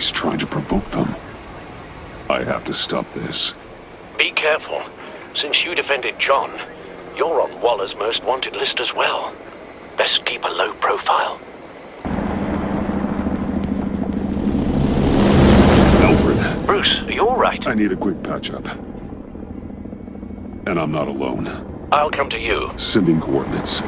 He's trying to provoke them. I have to stop this. Be careful. Since you defended John, you're on Waller's most wanted list as well. Best keep a low profile. Alfred! Bruce, are you alright? I need a quick patch-up. And I'm not alone. I'll come to you. Sending coordinates.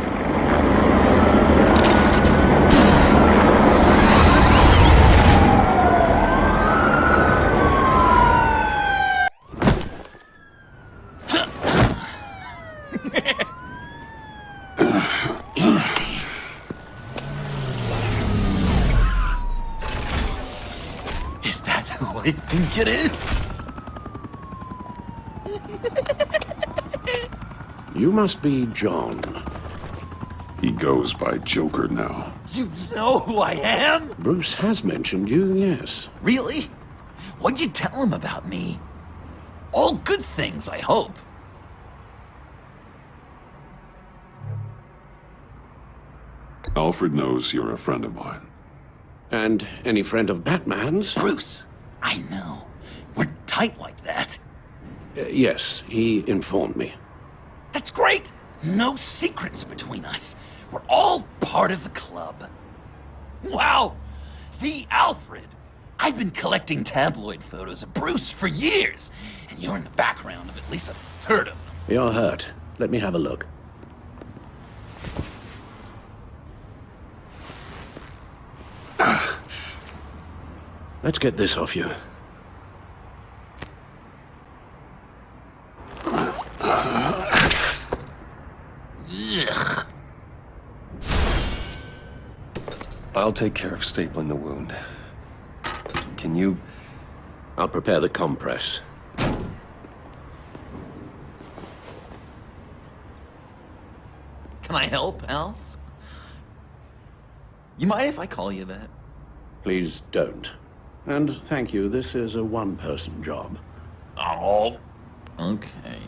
Easy. Is that who I think it is? You must be John. He goes by Joker now. You know who I am? Bruce has mentioned you, yes. Really? What'd you tell him about me? All good things, I hope. Alfred knows you're a friend of mine. And any friend of Batman's? Bruce, I know. We're tight like that. Yes, he informed me. That's great! No secrets between us. We're all part of the club. Wow! The Alfred! I've been collecting tabloid photos of Bruce for years, and you're in the background of at least a third of them. You're hurt. Let me have a look. Let's get this off you. Ugh. I'll take care of stapling the wound. Can you... I'll prepare the compress. Can I help, Alf? You mind if I call you that? Please don't. And thank you, this is a one-person job. Oh, okay.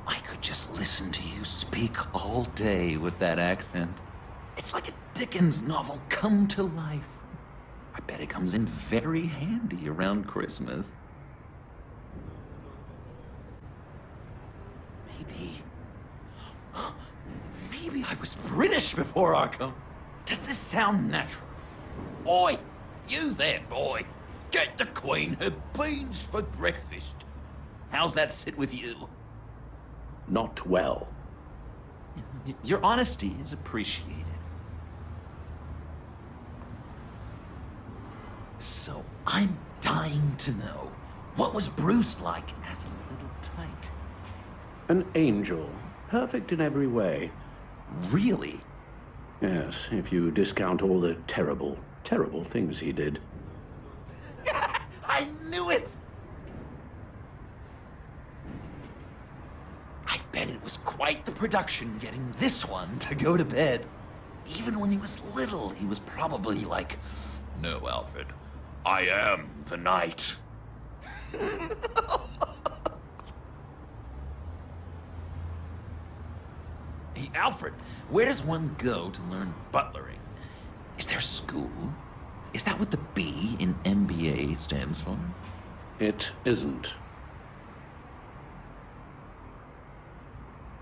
I could just listen to you speak all day with that accent. It's like a Dickens novel come to life. I bet it comes in very handy around Christmas. Maybe I was British before Arkham. Does this sound natural? Oi, you there, boy. Get the Queen her beans for breakfast. How's that sit with you? Not well. Your honesty is appreciated. So I'm dying to know, what was Bruce like as a little tyke? An angel. Perfect in every way. Really? Yes, if you discount all the terrible, terrible things he did. I knew it! I bet it was quite the production getting this one to go to bed. Even when he was little, he was probably like, "No, Alfred, I am the knight." Hey, Alfred, where does one go to learn butlering? Is there school? Is that what the B in MBA stands for? It isn't.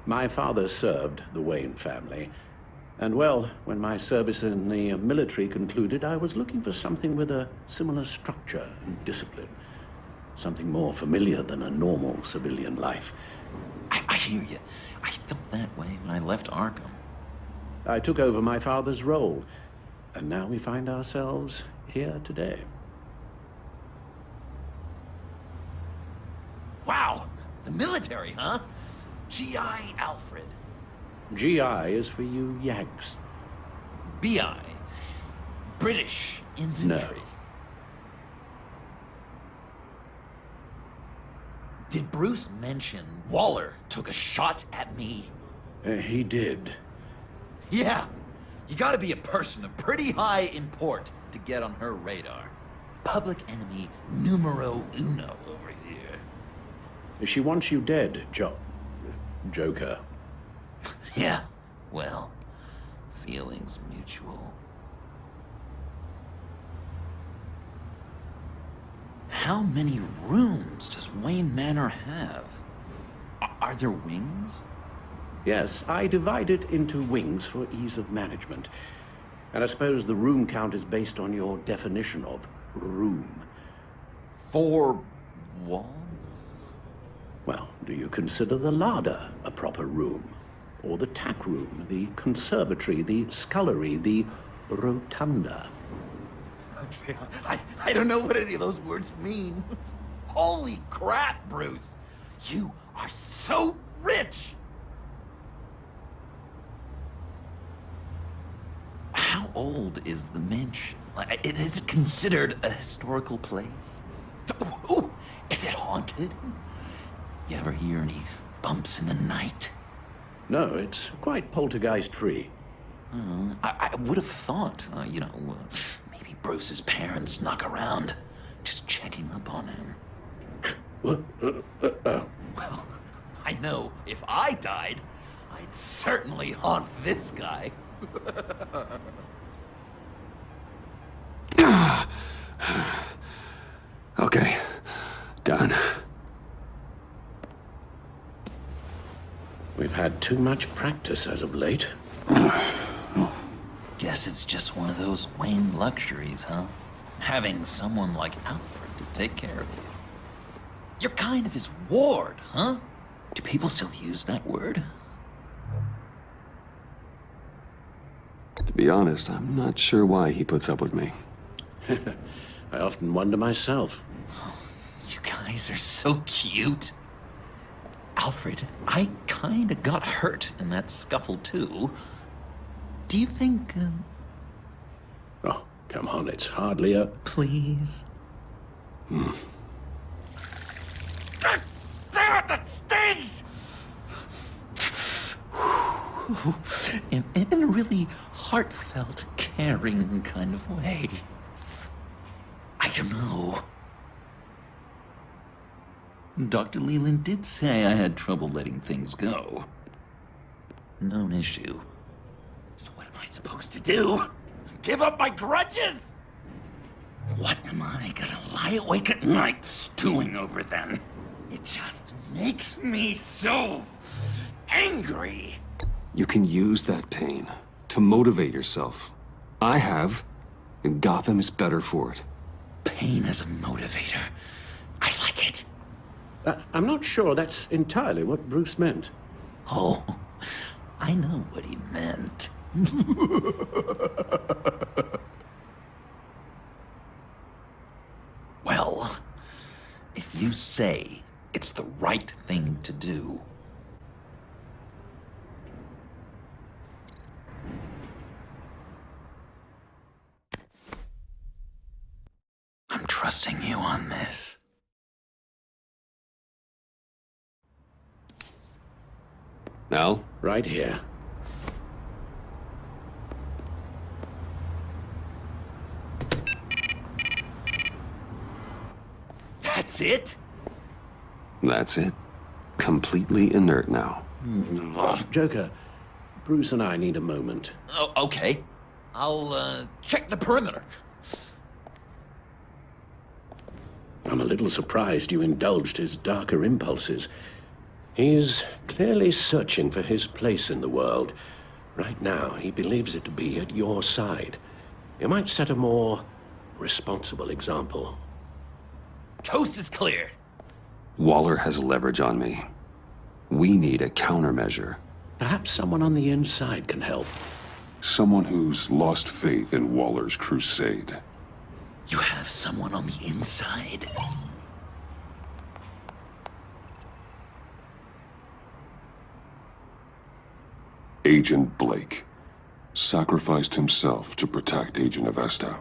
My father served the Wayne family. And well, when my service in the military concluded, I was looking for something with a similar structure and discipline. Something more familiar than a normal civilian life. I hear you. I felt that way when I left Arkham. I took over my father's role, and now we find ourselves here today. Wow, the military, huh? G.I. Alfred. GI is for you Yanks. B.I. British infantry. No. Did Bruce mention Waller took a shot at me? He did. Yeah, you gotta be a person of pretty high import to get on her radar. Public enemy numero uno over here. She wants you dead, Joker. Yeah, well, feelings mutual. how many rooms does Wayne Manor have? Are there wings? Yes, I divide it into wings for ease of management. And I suppose the room count is based on your definition of room. 4 walls? Well, do you consider the larder a proper room? Or the tack room, the conservatory, the scullery, the rotunda? I don't know what any of those words mean. Holy crap, Bruce! You are so rich! How old is the mansion? Is it considered a historical place? Ooh, is it haunted? You ever hear any bumps in the night? No, it's quite poltergeist-free. I would have thought, maybe Bruce's parents snuck around, just checking up on him. Well, I know if I died, I'd certainly haunt this guy. Okay, done. We've had too much practice as of late. Guess it's just one of those Wayne luxuries, huh? Having someone like Alfred to take care of you. You're kind of his ward, huh? Do people still use that word? To be honest, I'm not sure why he puts up with me. I often wonder myself. You guys are so cute. Alfred, I kinda got hurt in that scuffle too. Do you think, Oh, come on, it's hardly a... please? Damn it, that stings! In a really heartfelt, caring kind of way. I don't know. Dr. Leland did say I had trouble letting things go. Known issue. So what am I supposed to do? Give up my grudges? What am I gonna lie awake at night stewing over then? It just makes me so angry. You can use that pain to motivate yourself. I have, and Gotham is better for it. Pain as a motivator. I like it. I'm not sure that's entirely what Bruce meant. Oh, I know what he meant. Well, if you say it's the right thing to do, I'm trusting you on this. Al? Right here. That's it? That's it. Completely inert now. Joker, Bruce and I need a moment. Oh, okay. I'll, check the perimeter. I'm a little surprised you indulged his darker impulses. He's clearly searching for his place in the world. Right now, he believes it to be at your side. You might set a more responsible example. Coast is clear. Waller has leverage on me. We need a countermeasure. Perhaps someone on the inside can help. Someone who's lost faith in Waller's crusade. You have someone on the inside? Agent Blake. Sacrificed himself to protect Agent Avesta.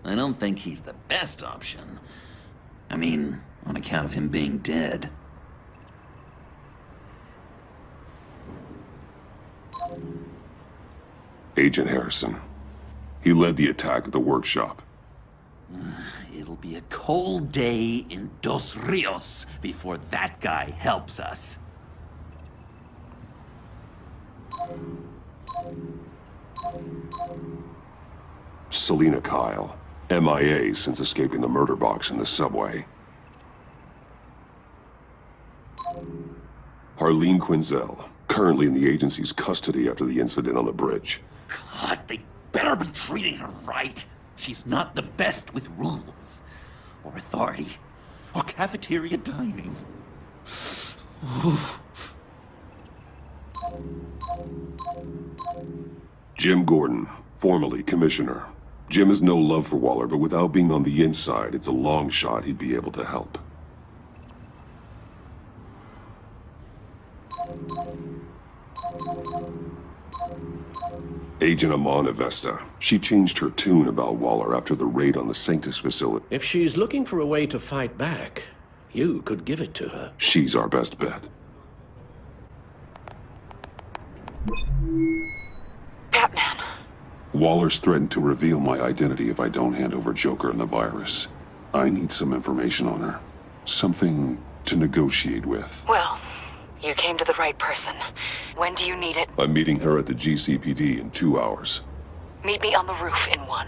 I don't think he's the best option. I mean, on account of him being dead. Agent Harrison. He led the attack at the workshop. It'll be a cold day in Dos Rios before that guy helps us. Selina Kyle. MIA since escaping the murder box in the subway. Harleen Quinzel, currently in the agency's custody after the incident on the bridge. God, they better be treating her right. She's not the best with rules, or authority, or cafeteria dining. Jim Gordon, formerly commissioner. Jim has no love for Waller, but without being on the inside, it's a long shot he'd be able to help. Agent Amana Vesta. She changed her tune about Waller after the raid on the Sanctus facility. If she's looking for a way to fight back, you could give it to her. She's our best bet. Batman. Waller's threatened to reveal my identity if I don't hand over Joker and the virus. I need some information on her. Something to negotiate with. Well, you came to the right person. When do you need it? I'm meeting her at the GCPD in 2 hours. Meet me on the roof in 1.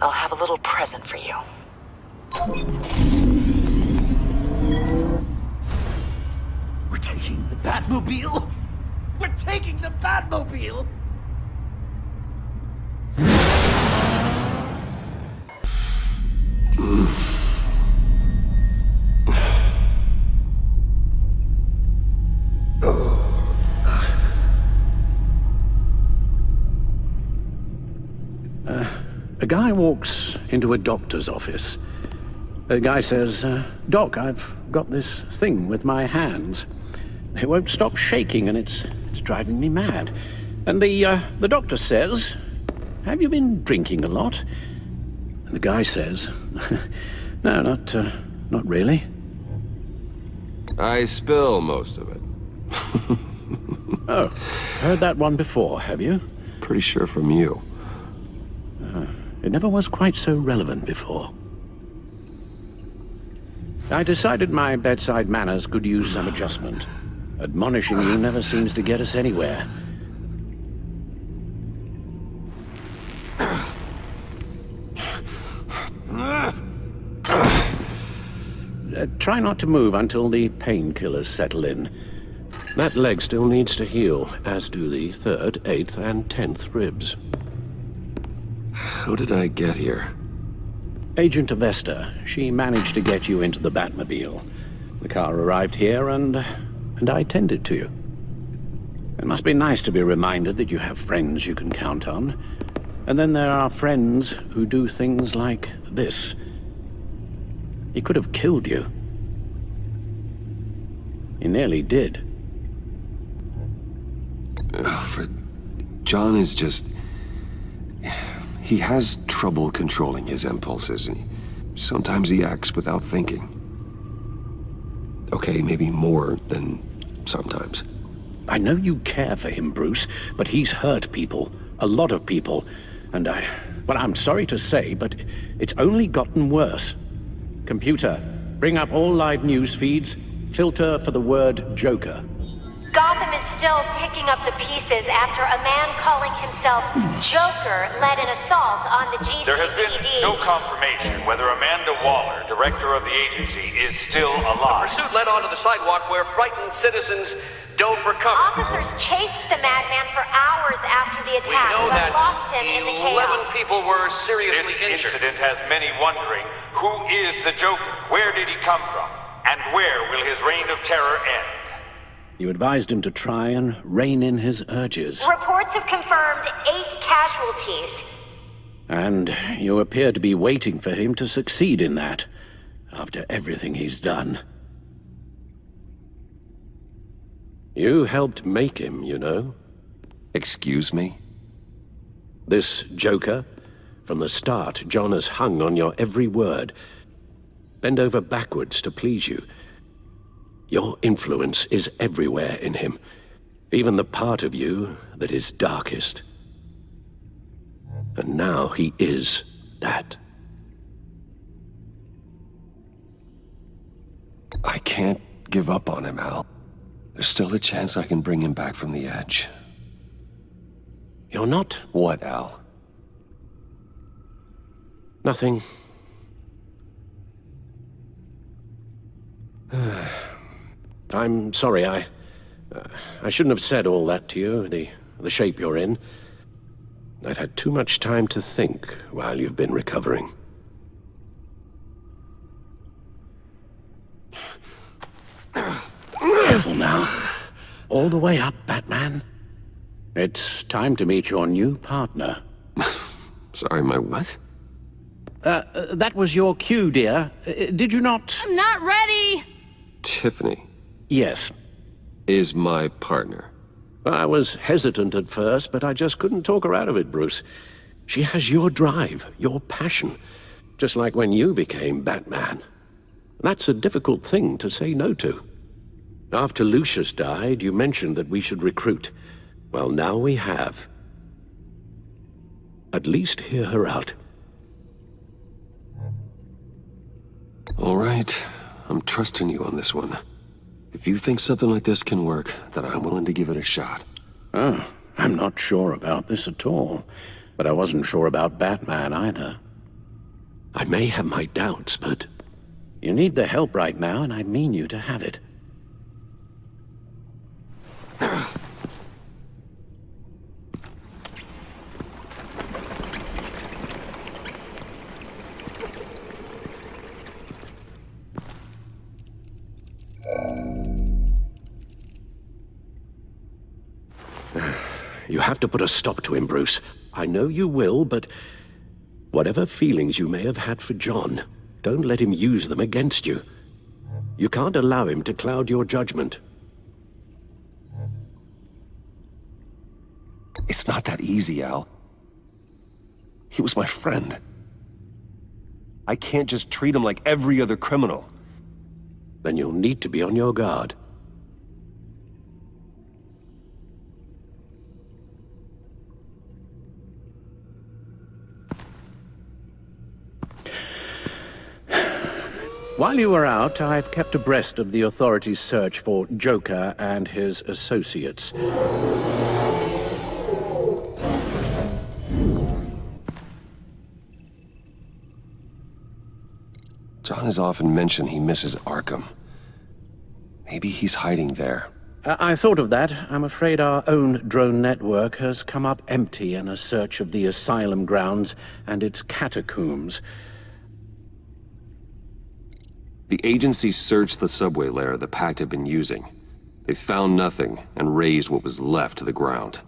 I'll have a little present for you. We're taking the Batmobile? We're taking the Batmobile! A guy walks into a doctor's office. The guy says, Doc, I've got this thing with my hands. They won't stop shaking and it's driving me mad. And the doctor says, have you been drinking a lot? And the guy says, no, not really. I spill most of it. Oh, heard that one before, have you? Pretty sure from you. It never was quite so relevant before. I decided my bedside manners could use some adjustment. Admonishing you never seems to get us anywhere. Try not to move until the painkillers settle in. That leg still needs to heal, as do the 3rd, 8th, and 10th ribs. How did I get here? Agent Avesta, she managed to get you into the Batmobile. The car arrived here and I tended to you. It must be nice to be reminded that you have friends you can count on. And then there are friends who do things like this. He could have killed you. He nearly did. Alfred, John is just... He has trouble controlling his impulses, and sometimes he acts without thinking. Okay, maybe more than sometimes. I know you care for him, Bruce, but he's hurt people. A lot of people. And I'm sorry to say, but it's only gotten worse. Computer, bring up all live news feeds. Filter for the word Joker. Gotham is still picking up the pieces after a man calling himself Joker led an assault on the GCPD. There has been no confirmation whether Amanda Waller, director of the agency, is still alive. The pursuit led onto the sidewalk where frightened citizens dove for cover. Officers chased the madman for hours after the We attack, know but that lost him in the 11 chaos. people were This seriously injured. incident has many wondering, who is the Joker? Where did he come from? And where will his reign of terror end? You advised him to try and rein in his urges. Reports have confirmed 8 casualties. And you appear to be waiting for him to succeed in that, after everything he's done. You helped make him, you know. Excuse me? This Joker, from the start, John has hung on your every word. Bend over backwards to please you. Your influence is everywhere in him, even the part of you that is darkest. And now he is that. I can't give up on him, Al. There's still a chance I can bring him back from the edge. You're not? What, Al? Nothing. I'm sorry, I shouldn't have said all that to you, the shape you're in. I've had too much time to think while you've been recovering. Careful now. All the way up, Batman. It's time to meet your new partner. Sorry, my what? That was your cue, dear. Did you not? I'm not ready! Tiffany Yes. is my partner. I was hesitant at first, but I just couldn't talk her out of it, Bruce. She has your drive, your passion, just like when you became Batman. That's a difficult thing to say no to. After Lucius died, you mentioned that we should recruit. Well, now we have. At least hear her out. All right, I'm trusting you on this one. If you think something like this can work, then I'm willing to give it a shot. Oh, I'm not sure about this at all. But I wasn't sure about Batman either. I may have my doubts, but you need the help right now, and I mean you to have it. You have to put a stop to him, Bruce. I know you will, but whatever feelings you may have had for John, don't let him use them against you. You can't allow him to cloud your judgment. It's not that easy, Al. He was my friend. I can't just treat him like every other criminal. Then you'll need to be on your guard. While you were out, I've kept abreast of the authorities' search for Joker and his associates. John has often mentioned he misses Arkham. Maybe he's hiding there. I thought of that. I'm afraid our own drone network has come up empty in a search of the asylum grounds and its catacombs. The agency searched the subway lair the Pact had been using. They found nothing and razed what was left to the ground.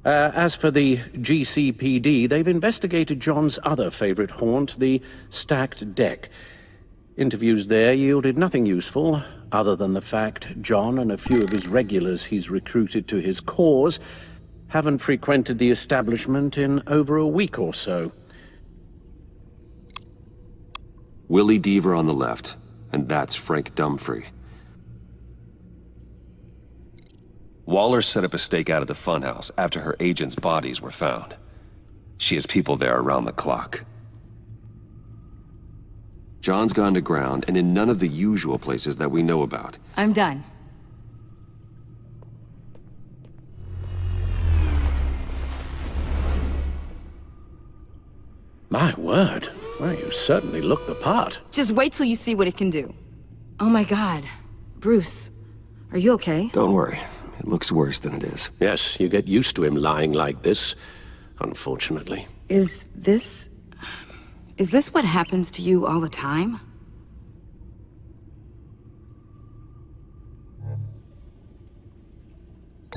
As for the GCPD, they've investigated John's other favorite haunt, the stacked deck. Interviews there yielded nothing useful, other than the fact John and a few of his regulars he's recruited to his cause haven't frequented the establishment in over a week or so. Willie Deaver on the left, and that's Frank Dumfrey. Waller set up a stakeout at the funhouse after her agents' bodies were found. She has people there around the clock. John's gone to ground and in none of the usual places that we know about. I'm done. My word. Well, you certainly look the part. Just wait till you see what it can do. Oh my god. Bruce, are you okay? Don't worry. It looks worse than it is. Yes, you get used to him lying like this, unfortunately. Is this what happens to you all the time?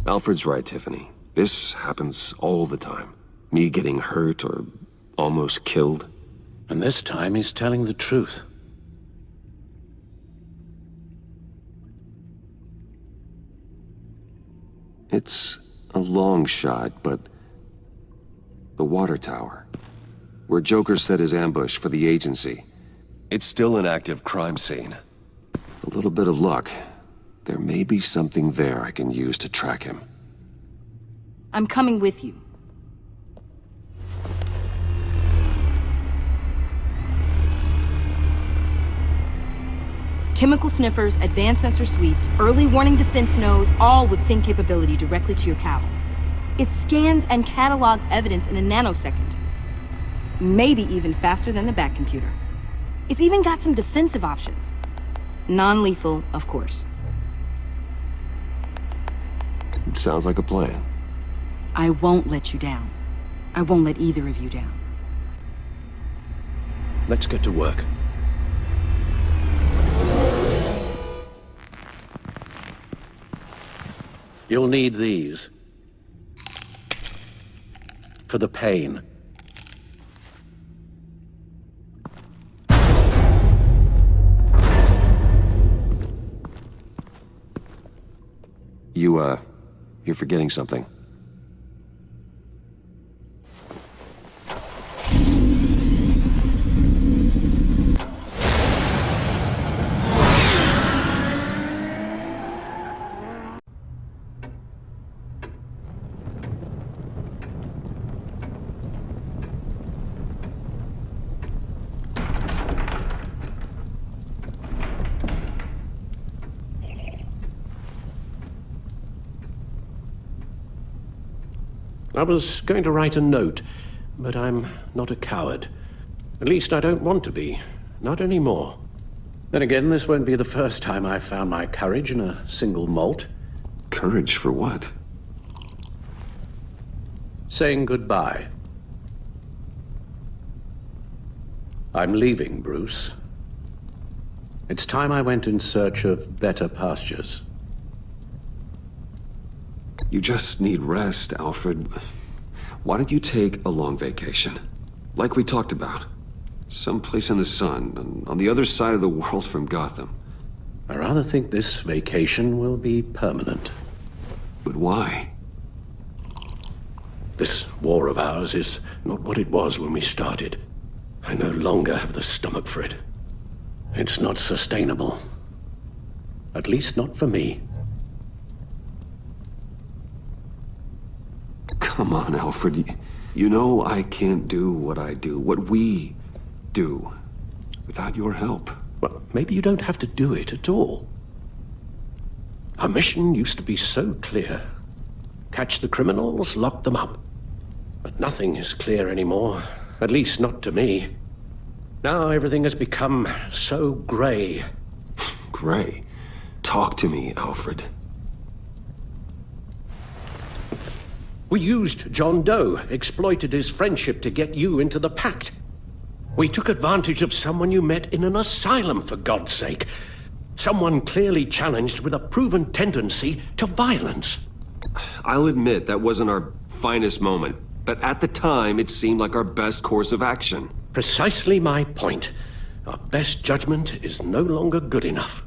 Alfred's right, Tiffany. This happens all the time. Me getting hurt or almost killed. And this time he's telling the truth. It's a long shot, but the water tower, where Joker set his ambush for the agency, it's still an active crime scene. With a little bit of luck, there may be something there I can use to track him. I'm coming with you. Chemical sniffers, advanced sensor suites, early warning defense nodes, all with sync capability directly to your cattle. It scans and catalogs evidence in a nanosecond. Maybe even faster than the Bat computer. It's even got some defensive options. Non-lethal, of course. It sounds like a plan. I won't let you down. I won't let either of you down. Let's get to work. You'll need these. For the pain. You're forgetting something. I was going to write a note, but I'm not a coward. At least I don't want to be. Not anymore. Then again, this won't be the first time I've found my courage in a single malt. Courage for what? Saying goodbye. I'm leaving, Bruce. It's time I went in search of better pastures. You just need rest, Alfred. Why don't you take a long vacation? Like we talked about. Someplace in the sun, on the other side of the world from Gotham. I rather think this vacation will be permanent. But why? This war of ours is not what it was when we started. I no longer have the stomach for it. It's not sustainable. At least not for me. Come on, Alfred. You know I can't do what I do, what we do, without your help. Well, maybe you don't have to do it at all. Our mission used to be so clear. Catch the criminals, lock them up. But nothing is clear anymore, at least not to me. Now everything has become so gray. Gray? Talk to me, Alfred. We used John Doe, exploited his friendship to get you into the Pact. We took advantage of someone you met in an asylum, for God's sake. Someone clearly challenged with a proven tendency to violence. I'll admit that wasn't our finest moment, but at the time it seemed like our best course of action. Precisely my point. Our best judgment is no longer good enough.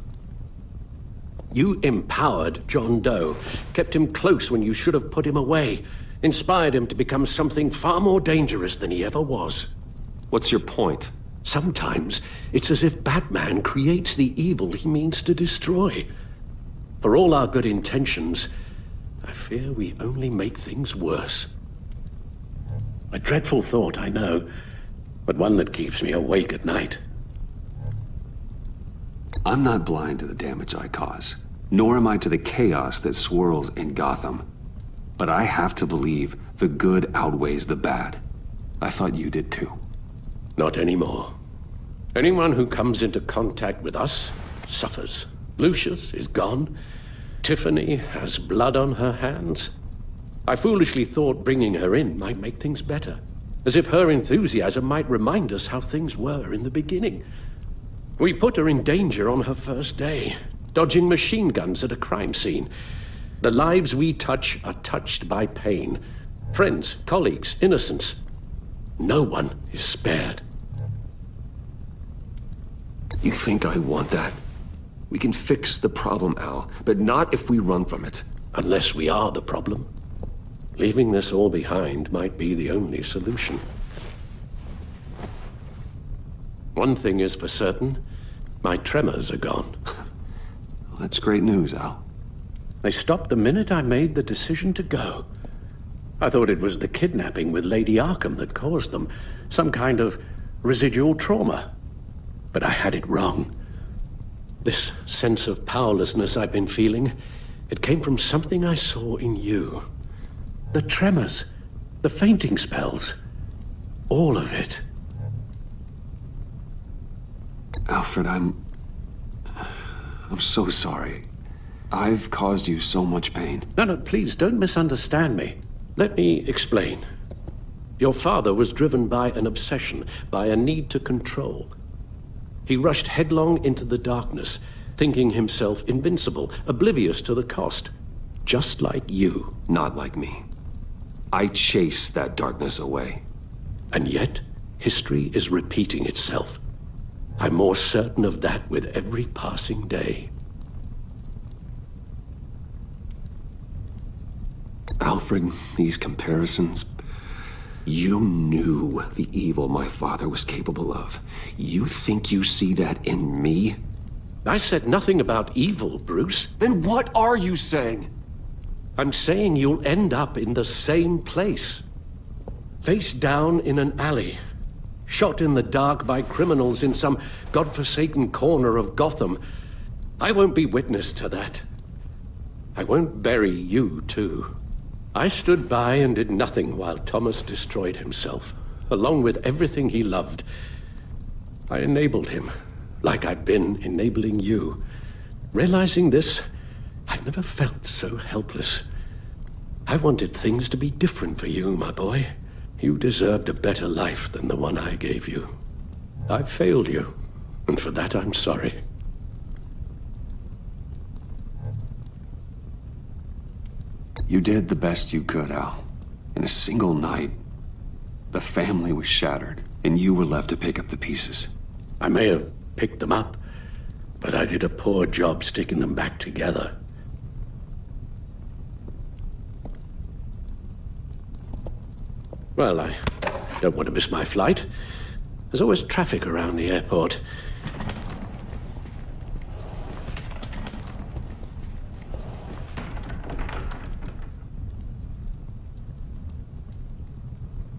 You empowered John Doe, kept him close when you should have put him away, inspired him to become something far more dangerous than he ever was. What's your point? Sometimes it's as if Batman creates the evil he means to destroy. For all our good intentions, I fear we only make things worse. A dreadful thought, I know, but one that keeps me awake at night. I'm not blind to the damage I cause, nor am I to the chaos that swirls in Gotham. But I have to believe the good outweighs the bad. I thought you did too. Not anymore. Anyone who comes into contact with us suffers. Lucius is gone. Tiffany has blood on her hands. I foolishly thought bringing her in might make things better, as if her enthusiasm might remind us how things were in the beginning. We put her in danger on her first day, dodging machine guns at a crime scene. The lives we touch are touched by pain. Friends, colleagues, innocents. No one is spared. You think I want that? We can fix the problem, Al, but not if we run from it. Unless we are the problem. Leaving this all behind might be the only solution. One thing is for certain, my tremors are gone. Well, that's great news, Al. They stopped the minute I made the decision to go. I thought it was the kidnapping with Lady Arkham that caused them, some kind of residual trauma. But I had it wrong. This sense of powerlessness I've been feeling, it came from something I saw in you. The tremors, the fainting spells, all of it. Alfred, I'm so sorry. I've caused you so much pain. No, please don't misunderstand me. Let me explain. Your father was driven by an obsession, by a need to control. He rushed headlong into the darkness, thinking himself invincible, oblivious to the cost. Just like you. Not like me. I chased that darkness away. And yet, history is repeating itself. I'm more certain of that with every passing day. Alfred, these comparisons... You knew the evil my father was capable of. You think you see that in me? I said nothing about evil, Bruce. Then what are you saying? I'm saying you'll end up in the same place. Face down in an alley. Shot in the dark by criminals in some godforsaken corner of Gotham. I won't be witness to that. I won't bury you, too. I stood by and did nothing while Thomas destroyed himself, along with everything he loved. I enabled him, like I've been enabling you. Realizing this, I've never felt so helpless. I wanted things to be different for you, my boy. You deserved a better life than the one I gave you. I failed you, and for that I'm sorry. You did the best you could, Al. In a single night, the family was shattered, and you were left to pick up the pieces. I may have picked them up, but I did a poor job sticking them back together. Well, I don't want to miss my flight. There's always traffic around the airport.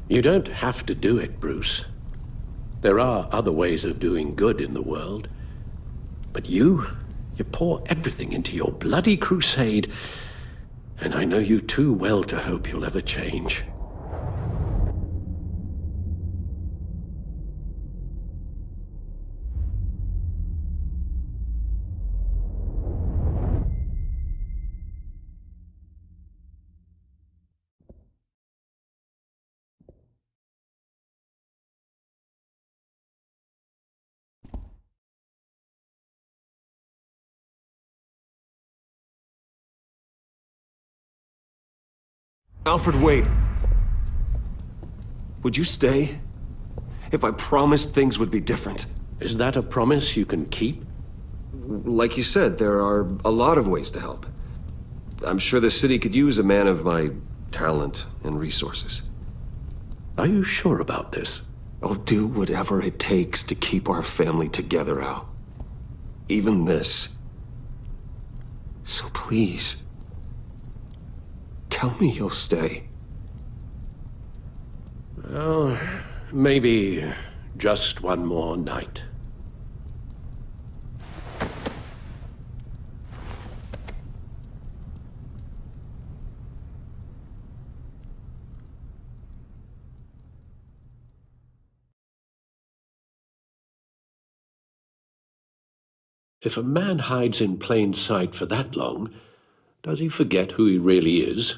You don't have to do it, Bruce. There are other ways of doing good in the world. But you pour everything into your bloody crusade, and I know you too well to hope you'll ever change. Alfred, wait. Would you stay? If I promised things would be different. Is that a promise you can keep? Like you said, there are a lot of ways to help. I'm sure the city could use a man of my talent and resources. Are you sure about this? I'll do whatever it takes to keep our family together, Al. Even this. So please, tell me you'll stay. Well, maybe just one more night. If a man hides in plain sight for that long, does he forget who he really is?